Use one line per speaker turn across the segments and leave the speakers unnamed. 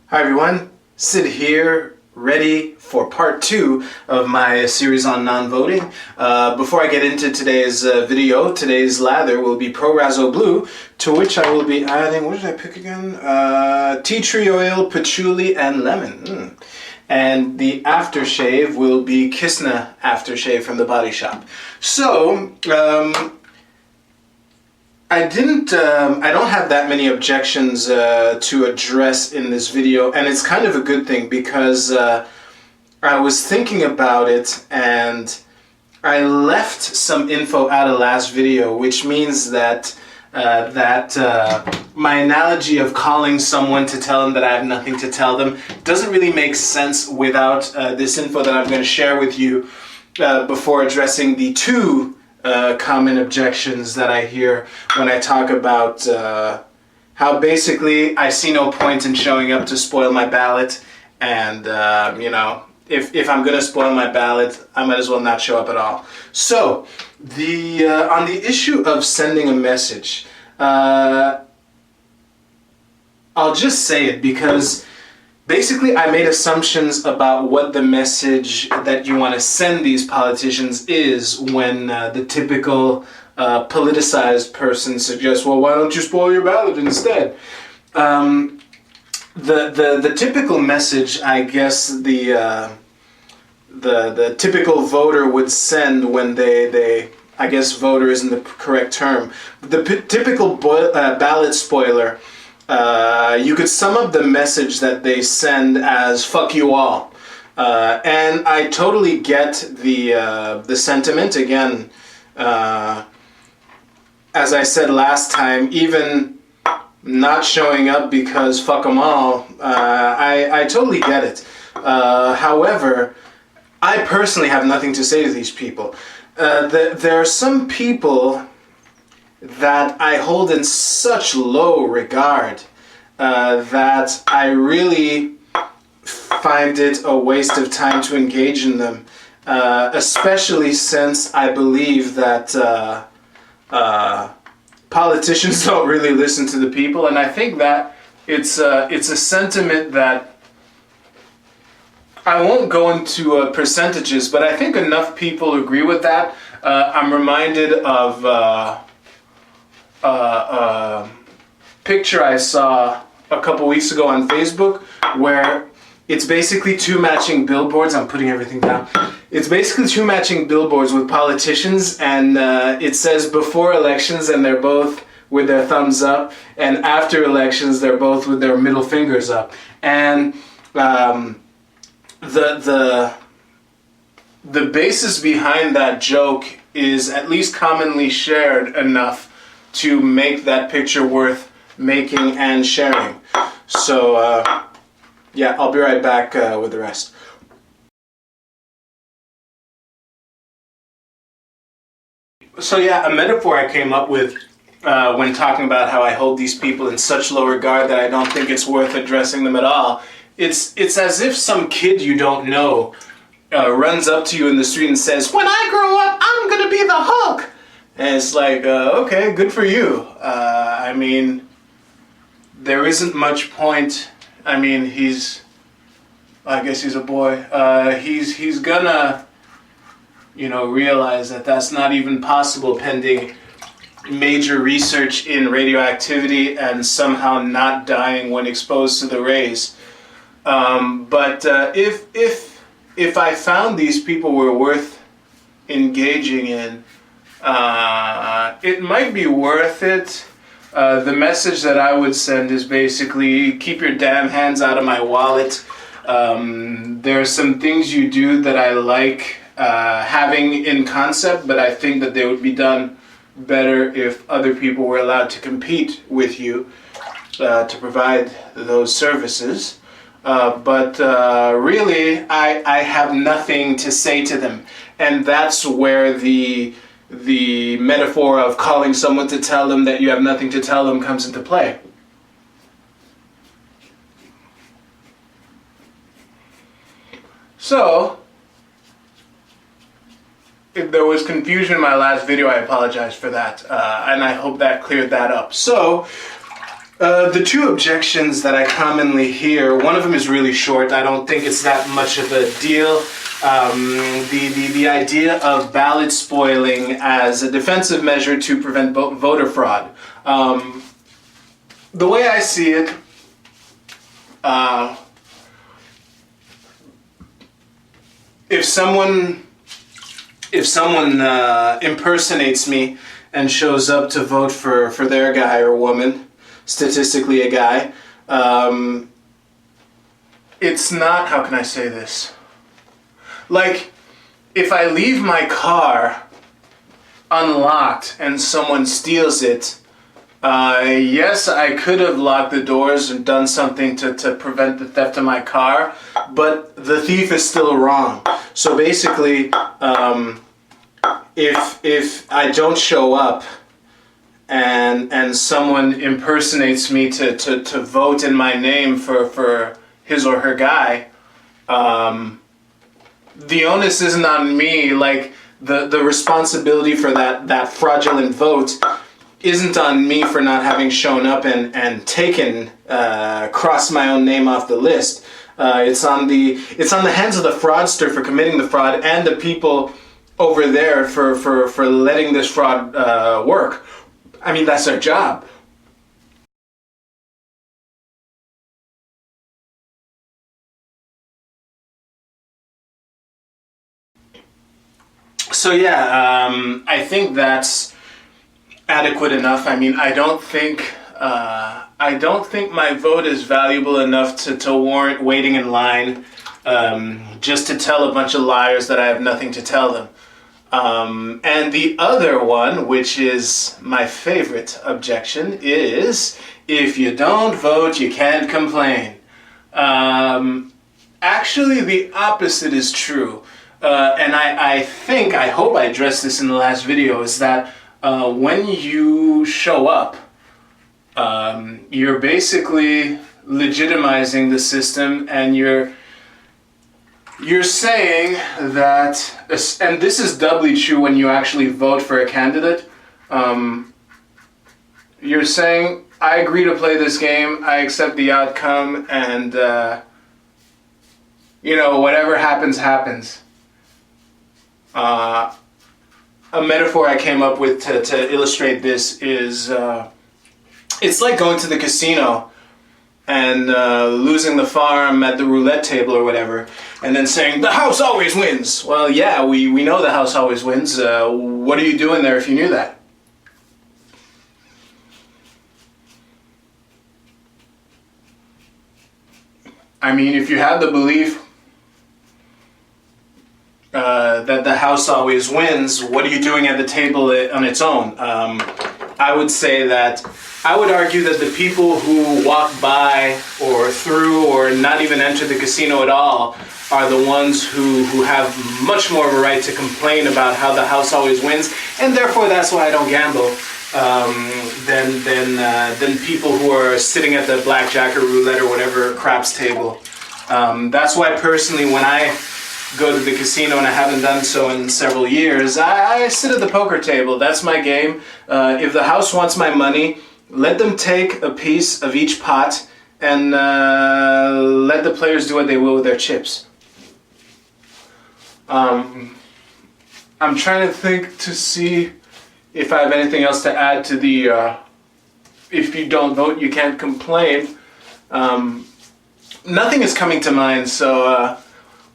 Hi everyone, Sid here, ready for part 2 of my series on non-voting. Before I get into today's video, today's lather will be Pro Razzo Blue, to which I will be adding, what did I pick again? Tea tree oil, patchouli, and lemon. And the aftershave will be Kisna aftershave from the Body Shop. So, I don't have that many objections to address in this video, and it's kind of a good thing because I was thinking about it and I left some info out of last video, which means that my analogy of calling someone to tell them that I have nothing to tell them doesn't really make sense without this info that I'm going to share with you before addressing the two common objections that I hear when I talk about how basically I see no point in showing up to spoil my ballot, and you know, if I'm gonna spoil my ballot, I might as well not show up at all. So on the issue of sending a message, I'll just say it because basically, I made assumptions about what the message that you want to send these politicians is when the typical politicized person suggests, well, why don't you spoil your ballot instead? The typical message, I guess, the typical voter would send when they I guess voter isn't the correct term. The typical ballot spoiler, you could sum up the message that they send as "fuck you all," and I totally get the sentiment. Again, as I said last time, even not showing up because fuck them all, I totally get it. However, I personally have nothing to say to these people. There are some people that I hold in such low regard that I really find it a waste of time to engage in them, especially since I believe that politicians don't really listen to the people, and I think that it's a sentiment that I won't go into percentages, but I think enough people agree with that. I'm reminded of a picture I saw a couple weeks ago on Facebook where it's basically two matching billboards. I'm putting everything down. It's basically two matching billboards with politicians, and it says before elections and they're both with their thumbs up, and after elections they're both with their middle fingers up. And the basis behind that joke is at least commonly shared enough to make that picture worth making and sharing. So yeah, I'll be right back with the rest. So yeah, a metaphor I came up with when talking about how I hold these people in such low regard that I don't think it's worth addressing them at all. It's as if some kid you don't know runs up to you in the street and says, "When I grow up, I'm gonna be the Hulk." And it's like, okay, good for you. I mean, there isn't much point. I mean, I guess he's a boy. He's gonna, you know, realize that that's not even possible pending major research in radioactivity and somehow not dying when exposed to the rays. But if I found these people were worth engaging in, it might be worth it. The message that I would send is basically, keep your damn hands out of my wallet. There are some things you do that I like having in concept, but I think that they would be done better if other people were allowed to compete with you to provide those services. But really, I have nothing to say to them, and that's where the metaphor of calling someone to tell them that you have nothing to tell them comes into play. So, if there was confusion in my last video, I apologize for that, and I hope that cleared that up. So, The two objections that I commonly hear, one of them is really short. I don't think it's that much of a deal. The idea of ballot spoiling as a defensive measure to prevent voter fraud. The way I see it, if someone impersonates me and shows up to vote for their guy or woman, statistically a guy, it's not, how can I say this? Like, if I leave my car unlocked and someone steals it, yes, I could have locked the doors and done something to prevent the theft of my car, but the thief is still wrong. So basically, if I don't show up and someone impersonates me to vote in my name for his or her guy, the onus isn't on me. Like, the responsibility for that fraudulent vote isn't on me for not having shown up and taken crossed my own name off the list. It's on the hands of the fraudster for committing the fraud and the people over there for letting this fraud work. I mean, that's their job. So yeah, I think that's adequate enough. I mean, I don't think my vote is valuable enough to warrant waiting in line just to tell a bunch of liars that I have nothing to tell them. And the other one, which is my favorite objection, is if you don't vote, you can't complain. Actually, the opposite is true. And I hope I addressed this in the last video, is that when you show up, you're basically legitimizing the system, and you're saying that, and this is doubly true when you actually vote for a candidate, you're saying, I agree to play this game, I accept the outcome, and whatever happens, happens. A metaphor I came up with to illustrate this is, it's like going to the casino and losing the farm at the roulette table or whatever, and then saying, the house always wins. Well, yeah, we know the house always wins. What are you doing there if you knew that? I mean, if you have the belief that the house always wins, what are you doing at the table on its own? I would argue that the people who walk by or through or not even enter the casino at all are the ones who have much more of a right to complain about how the house always wins, and therefore that's why I don't gamble, than people who are sitting at the blackjack or roulette or whatever craps table. That's why personally, when I go to the casino, and I haven't done so in several years, I sit at the poker table. That's my game. If the house wants my money, let them take a piece of each pot and let the players do what they will with their chips. I'm trying to think to see if I have anything else to add to the if you don't vote, you can't complain. Nothing is coming to mind, so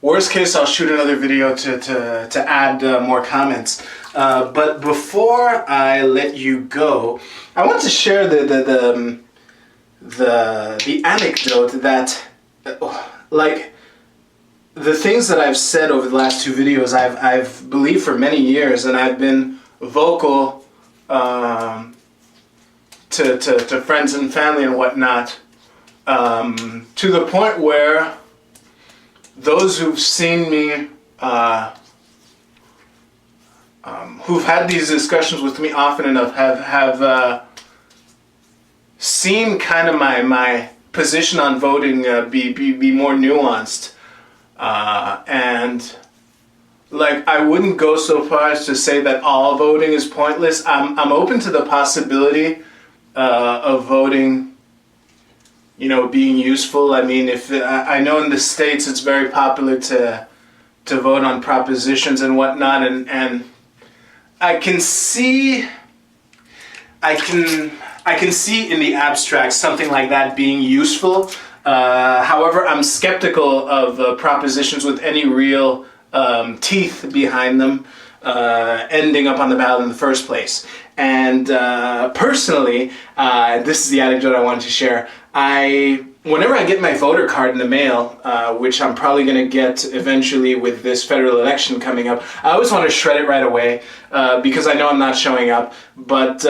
worst case, I'll shoot another video to add more comments. But before I let you go, I want to share the anecdote that, like, the things that I've said over the last two videos, I've believed for many years, and I've been vocal to friends and family and whatnot, to the point where those who've seen me, who've had these discussions with me often enough, have seen kind of my position on voting be more nuanced. And like, I wouldn't go so far as to say that all voting is pointless. I'm open to the possibility of voting being useful. I mean, if I know in the States it's very popular to vote on propositions and whatnot, and I can see in the abstract something like that being useful. However, I'm skeptical of propositions with any real teeth behind them ending up on the ballot in the first place. And personally, this is the anecdote I wanted to share. Whenever I get my voter card in the mail, which I'm probably going to get eventually with this federal election coming up, I always want to shred it right away because I know I'm not showing up. But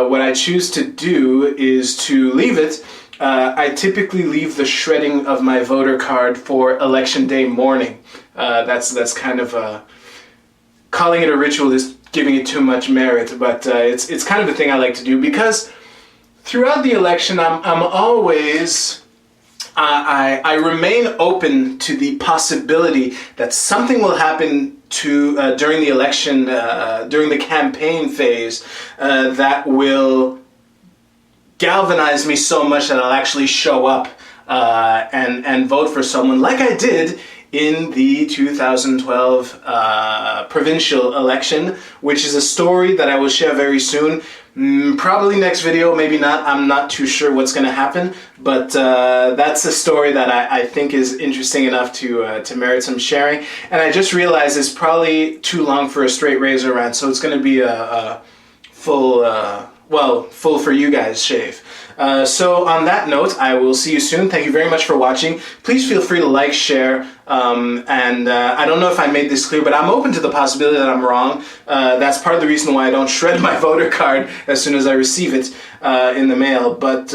what I choose to do is to leave it. I typically leave the shredding of my voter card for election day morning. That's kind of calling it a ritual is giving it too much merit, but it's kind of a thing I like to do because throughout the election I'm always I remain open to the possibility that something will happen during the election, during the campaign phase, that will galvanize me so much that I'll actually show up and vote for someone like I did in the 2012 provincial election, which is a story that I will share very soon. Probably next video, maybe not. I'm not too sure what's going to happen, but that's a story that I think is interesting enough to merit some sharing. And I just realized it's probably too long for a straight razor rant, so it's going to be a full for you guys shave. So on that note, I will see you soon. Thank you very much for watching. Please feel free to like, share, and I don't know if I made this clear, but I'm open to the possibility that I'm wrong. That's part of the reason why I don't shred my voter card as soon as I receive it in the mail. But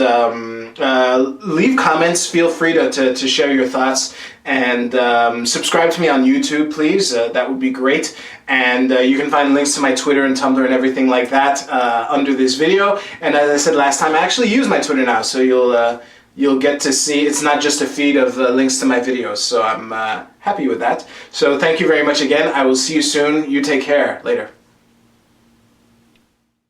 leave comments. Feel free to share your thoughts. And subscribe to me on YouTube, please. That would be great. And you can find links to my Twitter and Tumblr and everything like that under this video. And as I said last time, I actually use my Twitter now, so you'll get to see. It's not just a feed of links to my videos, so I'm happy with that. So thank you very much again. I will see you soon. You take care. Later.